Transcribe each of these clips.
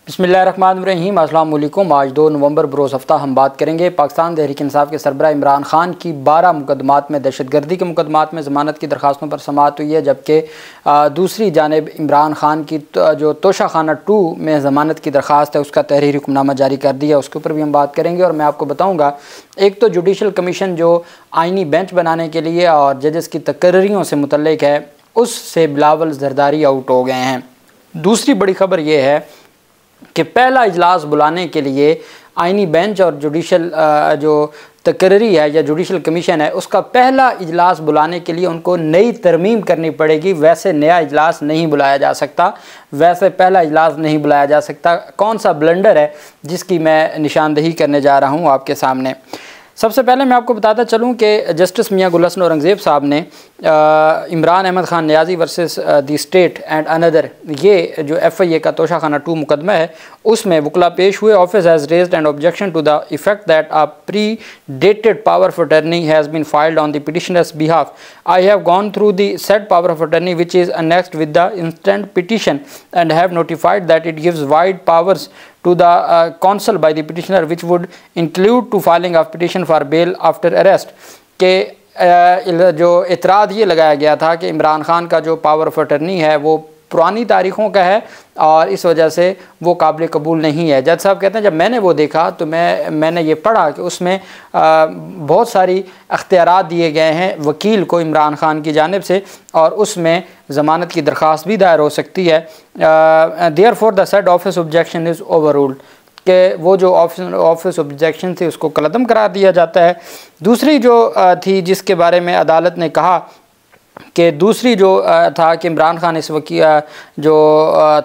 बिस्मिल्लाहिर्रहमानिर्रहीम। अस्सलाम वालेकुम। आज 2 नवंबर बरोज़ हफ्ता हम बात करेंगे पाकिस्तान तहरीक इंसाफ के सरबराह इमरान खान की 12 मुकदमात में, दहशतगर्दी के मुकदमात में ज़मानत की दरख्वास्तों पर समाअत हुई है, जबकि दूसरी जानिब इमरान खान की जो तोशाखाना 2 में ज़मानत की दरख्वास्त है उसका तहरीरी हुक्मनामा जारी कर दिया, उसके ऊपर भी हम बात करेंगे। और मैं आपको बताऊँगा, एक तो जुडिशल कमीशन जो आइनी बेंच बनाने के लिए और जजेस की तकर्रियों से मुतल्लिक है, उससे बिलावल ज़रदारी आउट हो गए हैं। दूसरी बड़ी खबर ये है कि पहला इजलास बुलाने के लिए आइनी बेंच और जुडिशल जो तकर्री है या जुडिशल कमीशन है, उसका पहला इजलास बुलाने के लिए उनको नई तरमीम करनी पड़ेगी। वैसे नया इजलास नहीं बुलाया जा सकता, वैसे पहला इजलास नहीं बुलाया जा सकता। कौन सा ब्लंडर है जिसकी मैं निशानदही करने जा रहा हूँ आपके सामने। सबसे पहले मैं आपको बताता चलूँ कि जस्टिस मियां गुल हसन औरंगज़ेब साहब ने Imran Ahmed Khan Niazi versus the state and another, ये जो FIA का तोशाखाना 2 मुकदमा है, उसमें वकला पेश हुए। Office has raised an objection to the effect that a pre dated power of attorney has been filed on the petitioner's behalf. I have gone through the said power of attorney which is annexed with the instant petition and have notified that it gives wide powers to the counsel by the petitioner which would include to filing of petition for bail after arrest। के जो इतराज़ ये लगाया गया था कि इमरान खान का जो power of attorney है वो पुरानी तारीख़ों का है और इस वजह से वो काबिल कबूल नहीं है। जज साहब कहते हैं, जब मैंने वो देखा तो मैंने ये पढ़ा कि उसमें बहुत सारी अख्तियारात दिए गए हैं वकील को इमरान खान की जानिब से, और उसमें ज़मानत की दरख्वास्त भी दायर हो सकती है। Therefore the said office objection is overruled, कि वो जो ऑफिस ऑब्जेक्शन थी उसको कलअदम करार दिया जाता है। दूसरी जो थी जिसके बारे में अदालत ने कहा कि दूसरी जो था कि इमरान खान इस वक्त जो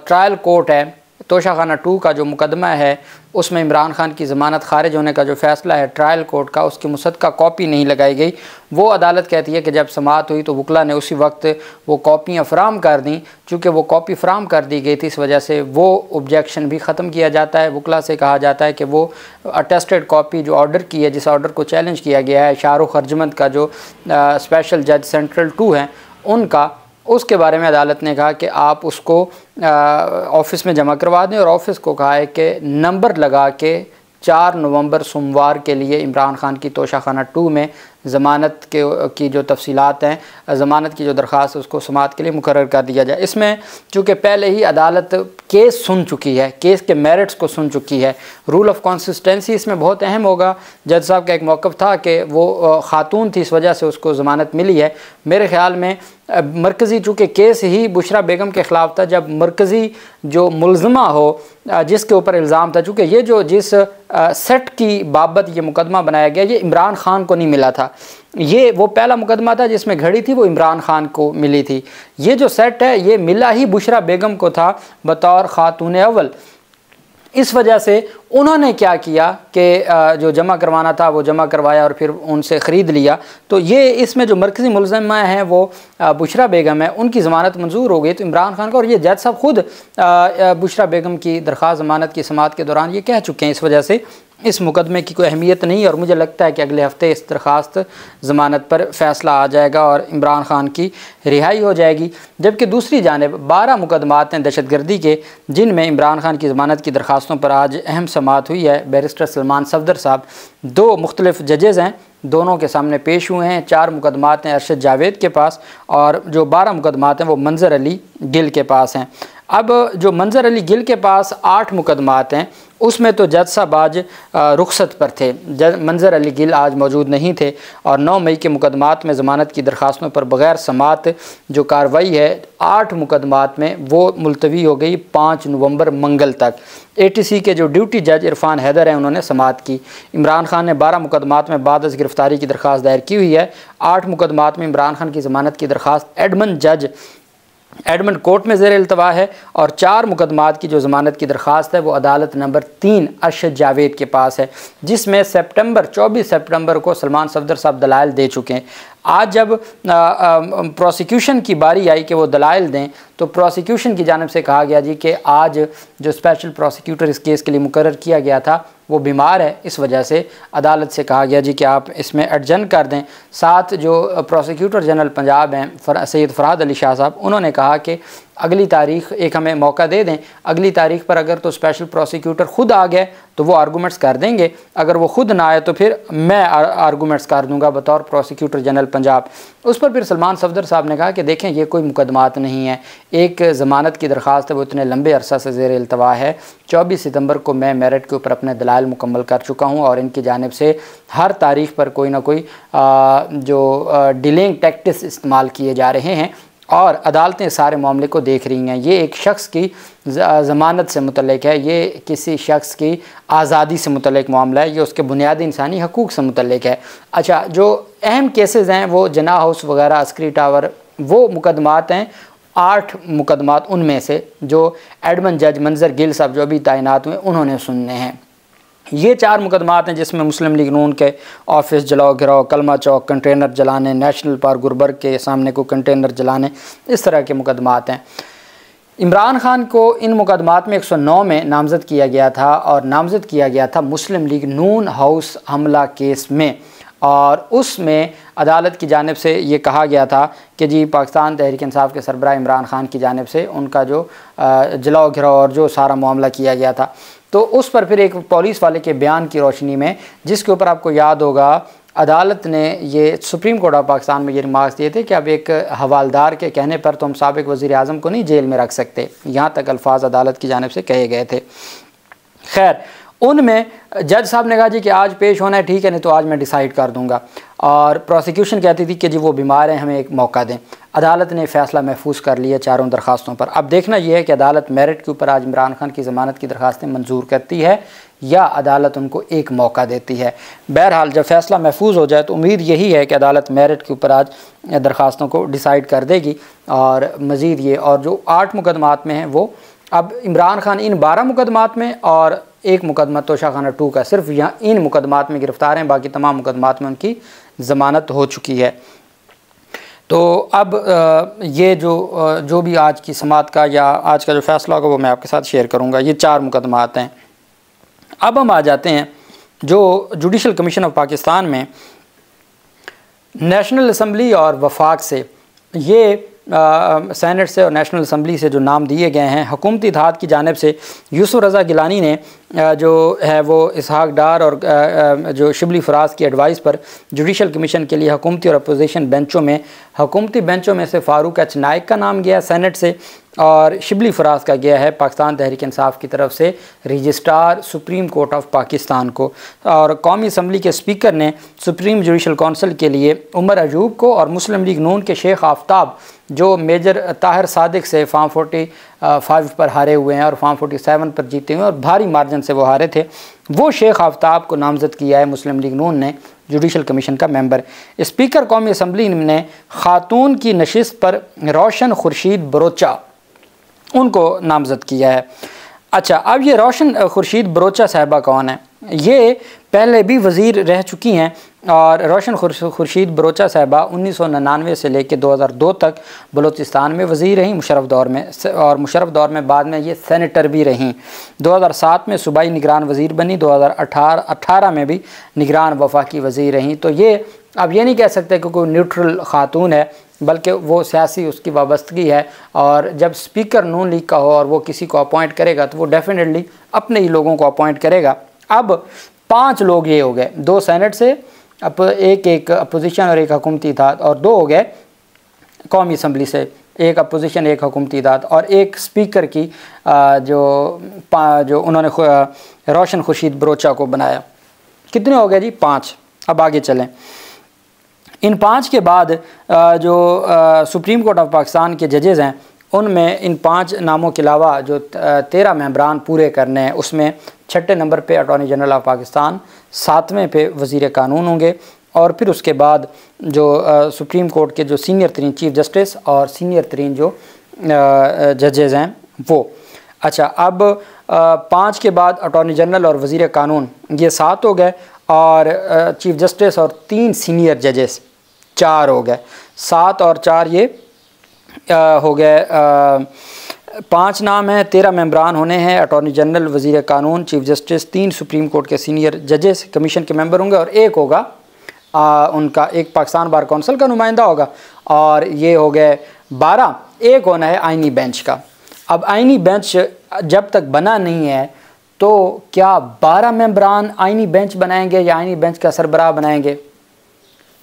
ट्रायल कोर्ट है, तोशाखाना 2 का जो मुकदमा है, उसमें इमरान खान की ज़मानत खारिज होने का जो फ़ैसला है ट्रायल कोर्ट का, उसकी मुसद्दक़ा कॉपी नहीं लगाई गई। वो अदालत कहती है कि जब समाअत हुई तो वकला ने उसी वक्त वो कॉपियाँ फ़राहम कर दी। चूँकि वो कॉपी फ़राहम कर दी गई थी, इस वजह से वो ऑब्जेक्शन भी ख़त्म किया जाता है। वकला से कहा जाता है कि वो अटेस्टेड कॉपी जो ऑर्डर की है, जिस ऑर्डर को चैलेंज किया गया है शाहरुख हरजमंद का जो स्पेशल जज सेंट्रल 2 हैं उनका, उसके बारे में अदालत ने कहा कि आप उसको ऑफ़िस में जमा करवा दें, और ऑफ़िस को कहा है कि नंबर लगा के 4 नवंबर सोमवार के लिए इमरान खान की तोशाखाना 2 में ज़मानत की जो तफसीलात हैं, ज़मानत की जो दरख्वास्त है उसको समाअत के लिए मुकर्रर कर दिया जाए। इसमें चूँकि पहले ही अदालत केस सुन चुकी है, केस के मेरिट्स को सुन चुकी है, रूल ऑफ कंसिस्टेंसी इसमें बहुत अहम होगा। जज साहब का एक मौक़िफ़ था कि वो ख़ातून थी, इस वजह से उसको ज़मानत मिली है। मेरे ख़्याल में मरकज़ी, चूँकि केस ही बुशरा बेगम के ख़िलाफ़ था, जब मरकज़ी जो मुलज़मा हो जिसके ऊपर इल्ज़ाम था, चूँकि ये जो जिस सेट की बाबत ये मुकदमा बनाया गया, ये इमरान खान को नहीं मिला था। ये वो पहला मुकदमा था जिसमें घड़ी थी वो इमरान खान को मिली थी। ये जो सेट है ये मिला ही बुशरा बेगम को था बतौर ख़ातून अव्वल। इस वजह से उन्होंने क्या किया कि जो जमा करवाना था वो जमा करवाया और फिर उनसे ख़रीद लिया। तो ये इसमें जो मरकज़ी मुलज़मा हैं वो बुशरा बेगम है, उनकी ज़मानत मंजूर हो गई तो इमरान खान को। और ये जज साहब ख़ुद बुशरा बेगम की दरख्वास्त ज़मानत की समाअत के दौरान ये कह चुके हैं। इस वजह से इस मुकदमे की कोई अहमियत नहीं, और मुझे लगता है कि अगले हफ्ते इस दरख्वास्त ज़मानत पर फ़ैसला आ जाएगा और इमरान खान की रिहाई हो जाएगी। जबकि दूसरी जानिब 12 मुकदमात हैं दहशतगर्दी के, जिनमें इमरान खान की ज़मानत की दरख्वास्तों पर आज अहम समाअत हुई है। बैरिस्टर सलमान सफदर साहब 2 मुख्तलिफ जजेज़ हैं, दोनों के सामने पेश हुए हैं। 4 मुकदमात हैं अरशद जावेद के पास, और जो 12 मुकदमात हैं वो मंजर अली गिल के पास हैं। अब जो मंजर अली गिल के पास 8 मुकदमात हैं, उसमें तो जज साहब आज रुखसत पर थे, मंजर अली गिल आज मौजूद नहीं थे, और 9 मई के मुकदमात में ज़मानत की दरख्वास्तों पर बग़ैर समाअत जो कार्रवाई है 8 मुकदमात में वो मुलतवी हो गई 5 नवंबर मंगल तक। ATC के जो ड्यूटी जज इरफान हैदर हैं उन्होंने समाअत की। इमरान खान ने 12 मुकदमात में बाद अज़ गिरफ़्तारी की दरख्वास्त दायर की हुई है। 8 मुकदमात में इमरान खान की ज़मानत की दरख्वास्त एडमंड कोर्ट में ज़ेर इल्तवा है, और 4 मुकदमात की जो ज़मानत की दरख्वास्त है वो अदालत नंबर 3 अरशद जावेद के पास है, जिसमें 24 सितंबर को सलमान सफदर साहब दलाइल दे चुके हैं। आज जब प्रोसिक्यूशन की बारी आई कि वो दलाइल दें, तो प्रोसिक्यूशन की जानिब से कहा गया जी कि आज जो स्पेशल प्रोसिक्यूटर इस केस के लिए मुकर्रर किया गया था वो बीमार है, इस वजह से अदालत से कहा गया जी कि आप इसमें एडजन कर दें। साथ जो प्रोसिक्यूटर जनरल पंजाब हैं सैयद फरहाद अली शाह साहब, उन्होंने कहा कि अगली तारीख एक हमें मौका दे दें, अगली तारीख पर अगर तो स्पेशल प्रोसिक्यूटर ख़ुद आ गए तो वो आर्गूमेंट्स कर देंगे, अगर वो ख़ुद ना आए तो फिर मैं आर्गूमेंट्स कर दूंगा बतौर प्रोसिक्यूटर जनरल पंजाब। उस पर फिर सलमान सफदर साहब ने कहा कि देखें ये कोई मुकदमात नहीं है, एक ज़मानत की दरख्वास्त है, वो इतने लंबे अरसा से ज़ेर इल्तवा है। 24 सितंबर को मैं मेरिट के ऊपर अपने दलाइल मुकम्मल कर चुका हूँ और इनकी जानिब से हर तारीख पर कोई ना कोई जो डिलेइंग टैक्टिक्स इस्तेमाल किए जा रहे हैं और अदालतें सारे मामले को देख रही हैं। ये एक शख्स की ज़मानत से मुतल्लिक है, ये किसी शख्स की आज़ादी से मुतल्लिक मामला है, ये उसके बुनियादी इंसानी हकूक़ से मुतल्लिक है। अच्छा, जो अहम केसेस हैं वो जना हाउस वगैरह, अस्करी टावर, वो मुकदमात हैं 8 मुकदमात उनमें से जो एडमन जज मंजर गिल साहब जो अभी तैनात हुए उन्होंने सुनने हैं। ये 4 मुकदमात हैं जिसमें मुस्लिम लीग नून के ऑफिस जलाओ गिराओ, कलमा चौक कंटेनर जलाने, नेशनल पार्क गुलबर्ग के सामने को कंटेनर जलाने, इस तरह के मुकदमात हैं। इमरान खान को इन मुकदमात में 109 में नामज़द किया गया था और नामज़द किया गया था मुस्लिम लीग नून हाउस हमला केस में, और उसमें अदालत की जानिब से ये कहा गया था कि जी पाकिस्तान तहरीक इंसाफ के सरबराह इमरान खान की जानिब से उनका जो जलाओ घिराओ और जो सारा मामला किया गया था, तो उस पर फिर एक पुलिस वाले के बयान की रोशनी में, जिसके ऊपर आपको याद होगा अदालत ने ये सुप्रीम कोर्ट ऑफ पाकिस्तान में ये रिमार्क्स दिए थे कि अब एक हवालदार के कहने पर तो हम साबिक वज़ीर आज़म को नहीं जेल में रख सकते, यहाँ तक अल्फाज अदालत की जानिब से कहे गए थे। खैर, उनमें जज साहब ने कहा जी कि आज पेश होना है, ठीक है, नहीं तो आज मैं डिसाइड कर दूंगा, और प्रोसिक्यूशन कहती थी कि जी वो बीमार हैं, हमें एक मौका दें। अदालत ने फ़ैसला महफूज कर लिया चारों दरख्वास्तों पर। अब देखना यह है कि अदालत मेरिट के ऊपर आज इमरान खान की ज़मानत की दरख्वास्तें मंजूर करती है या अदालत उनको एक मौका देती है। बहरहाल जब फ़ैसला महफूज हो जाए तो उम्मीद यही है कि अदालत मेरिट के ऊपर आज दरख्वास्तों को डिसाइड कर देगी। और मज़ीद ये और जो 8 मुकदमात में हैं वो अब इमरान खान इन 12 मुकदमात में और एक मुकदमा तोशाखाना 2 का सिर्फ यहाँ इन मुकदमात में गिरफ़्तार हैं, बाकी तमाम मुकदमात में उनकी ज़मानत हो चुकी है। तो अब ये जो भी आज की समाअत का या आज का जो फ़ैसला होगा वो मैं आपके साथ शेयर करूँगा। ये 4 मुकदमात हैं। अब हम आ जाते हैं जो जुडिशल कमीशन ऑफ पाकिस्तान में नेशनल असम्बली और वफाक से ये सेनेट से और नेशनल असम्बली से जो नाम दिए गए हैं, हुकूमती इत्तेहाद की जानिब से यूसुफ रज़ा गिलानी ने जो है वो इसहाक डार और जो शिबली फराज की एडवाइस पर जुडिशल कमीशन के लिए हुकूमती और अपोजिशन बेंचों में, हुकूमती बेंचों में से फ़ारूक एच नाइक का नाम गया सेनेट से और शिबली फराज का गया है पाकिस्तान तहरीक इंसाफ की तरफ से registrar supreme court of Pakistan को। और कौमी असम्बली के स्पीकर ने सुप्रीम जुडिशल कौंसिल के लिए उमर अयूब को और मुस्लिम लीग नून के शेख आफ्ताब जो मेजर ताहिर सादिक से फार्म 45 पर हारे हुए हैं और फार्म 47 पर जीते हुए और भारी मार्जिन से वो हारे थे, वो शेख आफ्ताब को नामज़द किया है मुस्लिम लीग नून ने जुडिशल कमीशन का मेंबर। स्पीकर कौमी असम्बली ने खातून की नशिस्त पर रोशन खुर्शीद बरोचा उनको नामज़द किया है। अच्छा, अब ये रोशन खुर्शीद बरोचा साहिबा कौन है? ये पहले भी वज़ीर रह चुकी हैं और रोशन खुर्शीद बरोचा साहिबा 1999 से लेकर 2002 तक बलूचिस्तान में वज़ीर रहीं मुशर्रफ दौर में, और मुशर्रफ दौर में बाद में ये सेनेटर भी रहीं। 2007 में सूबाई निगरान वज़ीर बनी, 2018 में भी निगरान वफाकी वज़ीर रहीं। तो ये अब ये नहीं कह सकते कि कोई न्यूट्रल खातून है, बल्कि वो सियासी उसकी वाबस्तगी है, और जब स्पीकर नून लीग का हो और वो किसी को अपॉइंट करेगा तो वो डेफिनेटली अपने ही लोगों को अपॉइंट करेगा। अब 5 लोग ये हो गए, 2 सेनेट से, अब एक अपोजिशन और एक हुकूमती इत्तेहाद, और 2 हो गए कौमी असम्बली से, एक अपोजिशन एक हुकूमती इत्तेहाद, और एक स्पीकर की जो उन्होंने रोशन खुर्शीद बरोचा को बनाया। कितने हो गए जी? 5। अब आगे चलें। इन 5 के बाद जो सुप्रीम कोर्ट ऑफ पाकिस्तान के जजेज़ हैं उनमें इन 5 नामों के अलावा जो 13 मेंबरान पूरे करने हैं, उसमें 6ठे नंबर पे अटॉर्नी जनरल ऑफ पाकिस्तान, 7वें पे वज़ीर कानून होंगे, और फिर उसके बाद जो सुप्रीम कोर्ट के जो सीनियर तरीन चीफ जस्टिस और सीनियर तरीन जो जजेज़ हैं वो। अच्छा, अब 5 के बाद अटॉर्नी जनरल और वज़ीर कानून ये 7 हो गए, और चीफ जस्टिस और 3 सीनियर जजेस 4 हो गए। 7 और 4 ये हो गए 5 नाम हैं, 13 मेंबरान होने हैं, अटॉर्नी जनरल, वज़ीर कानून, चीफ जस्टिस, 3 सुप्रीम कोर्ट के सीनियर जजेस कमीशन के मेंबर होंगे, और एक होगा उनका एक पाकिस्तान बार कौंसिल का नुमाइंदा होगा, और ये हो गए 12। एक होना है आइनी बेंच का। अब आइनी बेंच जब तक बना नहीं है तो क्या 12 मेंबरान आइनी बेंच बनाएंगे या आइनी बेंच का सरबराह बनाएंगे?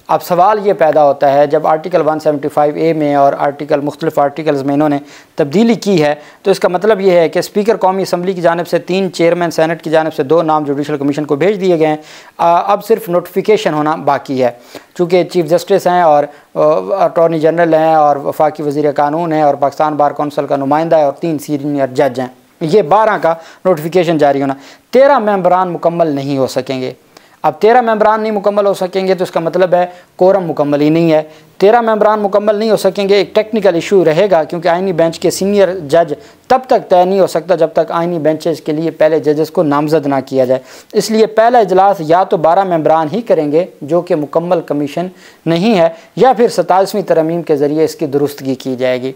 अब सवाल ये पैदा होता है, जब आर्टिकल 175A में और मुख्तलिफ आर्टिकल्स में इन्होंने तब्दीली की है तो इसका मतलब ये है कि स्पीकर कौमी असम्बली की जानिब से 3, चेयरमैन सेनेट की जानिब से 2 नाम जुडिशल कमीशन को भेज दिए गए हैं। अब सिर्फ नोटिफिकेशन होना बाकी है। चूँकि चीफ जस्टिस हैं और अटॉर्नी जनरल हैं और वफाकी वज़ीर कानून है और पाकिस्तान बार कौंसिल का नुमाइंदा है और 3 सीनियर जज हैं, ये 12 का नोटिफिकेशन जारी होना। 13 मेंबरान मुकम्मल नहीं हो सकेंगे। अब 13 मेंबरान नहीं मुकम्मल हो सकेंगे तो इसका मतलब है कोरम मुकम्मल ही नहीं है। 13 मेंबरान मुकम्मल नहीं हो सकेंगे, एक टेक्निकल इशू रहेगा, क्योंकि आइनी बेंच के सीनियर जज तब तक तय नहीं हो सकता जब तक आइनी बेंचेस के लिए पहले जजेस को नामजद ना किया जाए। इसलिए पहला इजलास या तो 12 मेंबरान ही करेंगे जो कि मुकम्मल कमीशन नहीं है, या फिर 27वीं तरमीम के ज़रिए इसकी दुरुस्तगी की जाएगी।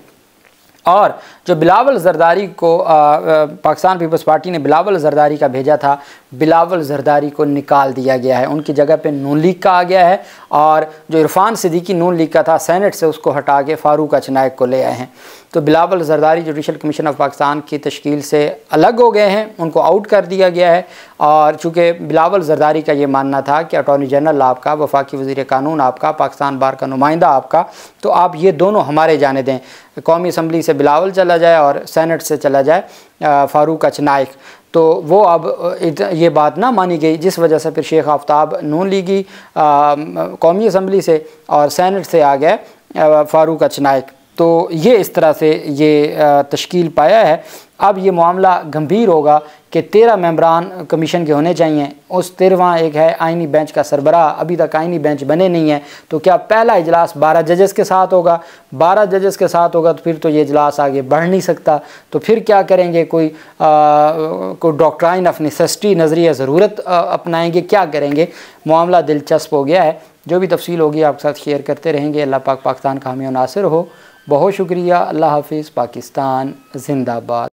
और जो बिलावल जरदारी को पाकिस्तान पीपल्स पार्टी ने बिलावल जरदारी का भेजा था, बिलावल जरदारी को निकाल दिया गया है। उनकी जगह पे नून लीग का आ गया है और जो इरफान सिद्दीकी नून लीग का था सेनेट से उसको हटा के फारूक अचनायक को ले आए हैं। तो Bilawal Zardari judicial commission of Pakistan की तश्कील से अलग हो गए हैं, उनको आउट कर दिया गया है। और चूँकि बिलावल जरदारी का ये मानना था कि अटॉर्नी जनरल आपका, वफाकी वज़ीर कानून आपका, पाकिस्तान बार का नुमाइंदा आपका, तो आप ये दोनों हमारे जाने दें। कौमी असम्बली से बिलावल चला जाए और सेनेट से चला जाए फारूक अचनायक। तो वो अब ये बात ना मानी गई, जिस वजह से फिर शेख आफ्ताब नून लीगी कौमी असम्बली से और सेनेट से आ गए फारूक अचनायक। तो ये इस तरह से ये तश्कील पाया है। अब ये मामला गंभीर होगा कि 13 मेंबरान कमीशन के होने चाहिए। उस 13वां एक है आइनी बेंच का सरबराह, अभी तक आइनी बेंच बने नहीं है। तो क्या पहला इजलास 12 जजेस के साथ होगा? 12 जजेस के साथ होगा तो फिर तो ये इजलास आगे बढ़ नहीं सकता। तो फिर क्या करेंगे? कोई डॉक्ट्राइन ऑफ नेसेसिटी, नज़रिया ज़रूरत अपनाएंगे? क्या करेंगे? मामला दिलचस्प हो गया है। जो भी तफसील होगी आपके साथ शेयर करते रहेंगे। अल्लाह पाक पाकिस्तान का हामी और नासिर हो। बहुत शुक्रिया। अल्लाह हाफिज़। पाकिस्तान जिंदाबाद।